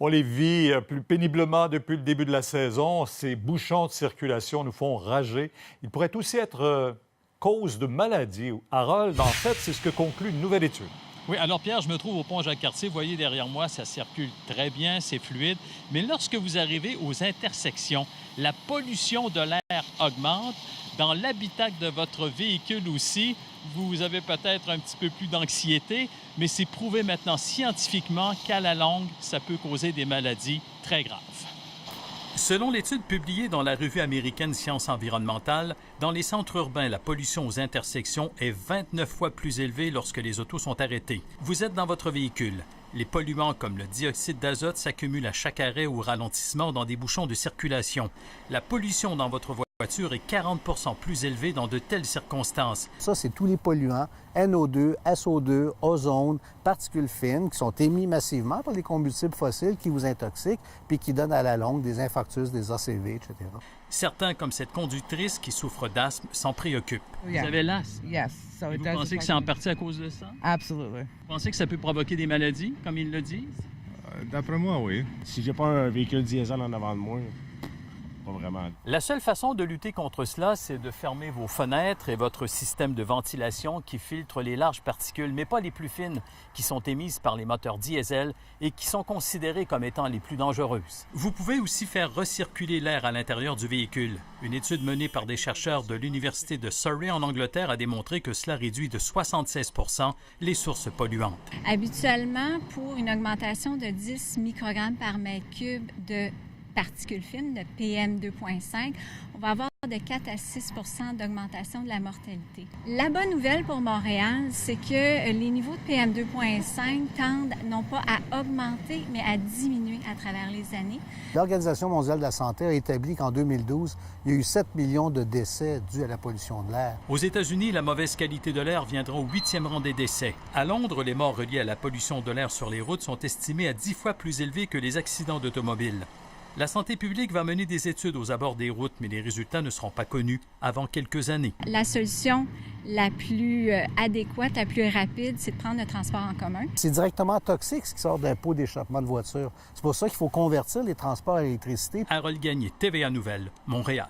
On les vit plus péniblement depuis le début de la saison. Ces bouchons de circulation nous font rager. Ils pourraient aussi être cause de maladies. Harold, en fait, c'est ce que conclut une nouvelle étude. Oui, alors Pierre, je me trouve au pont Jacques-Cartier. Vous voyez derrière moi, ça circule très bien, c'est fluide. Mais lorsque vous arrivez aux intersections, la pollution de l'air augmente. Dans l'habitacle de votre véhicule aussi, vous avez peut-être un petit peu plus d'anxiété, mais c'est prouvé maintenant scientifiquement qu'à la longue, ça peut causer des maladies très graves. Selon l'étude publiée dans la revue américaine Sciences environnementales, dans les centres urbains, la pollution aux intersections est 29 fois plus élevée lorsque les autos sont arrêtées. Vous êtes dans votre véhicule. Les polluants comme le dioxyde d'azote s'accumulent à chaque arrêt ou ralentissement dans des bouchons de circulation. La pollution dans votre voiture est 40 % plus élevée dans de telles circonstances. Ça, c'est tous les polluants, NO2, SO2, ozone, particules fines, qui sont émis massivement par les combustibles fossiles qui vous intoxiquent puis qui donnent à la longue des infarctus, des ACV, etc. Certains, comme cette conductrice qui souffre d'asthme, s'en préoccupent. Yeah. Vous avez l'asthme? Yes. So Et it vous does pensez que affect c'est en me. partie à cause de ça? Absolutely. Vous pensez que ça peut provoquer des maladies, comme ils le disent? D'après moi, oui. Si j'ai pas un véhicule diesel en avant de moi, pas vraiment. La seule façon de lutter contre cela, c'est de fermer vos fenêtres et votre système de ventilation qui filtre les larges particules, mais pas les plus fines, qui sont émises par les moteurs diesel et qui sont considérées comme étant les plus dangereuses. Vous pouvez aussi faire recirculer l'air à l'intérieur du véhicule. Une étude menée par des chercheurs de l'Université de Surrey en Angleterre a démontré que cela réduit de 76 % les sources polluantes. Habituellement, pour une augmentation de 10 microgrammes par mètre cube de particules fines, de PM2.5, on va avoir de 4 à 6 % d'augmentation de la mortalité. La bonne nouvelle pour Montréal, c'est que les niveaux de PM2.5 tendent non pas à augmenter, mais à diminuer à travers les années. L'Organisation mondiale de la santé a établi qu'en 2012, il y a eu 7 millions de décès dus à la pollution de l'air. Aux États-Unis, la mauvaise qualité de l'air viendra au 8e rang des décès. À Londres, les morts reliées à la pollution de l'air sur les routes sont estimées à 10 fois plus élevées que les accidents d'automobile. La santé publique va mener des études aux abords des routes, mais les résultats ne seront pas connus avant quelques années. La solution la plus adéquate, la plus rapide, c'est de prendre le transport en commun. C'est directement toxique ce qui sort d'un pot d'échappement de voiture. C'est pour ça qu'il faut convertir les transports à l'électricité. Harold Gagné, TVA Nouvelles, Montréal.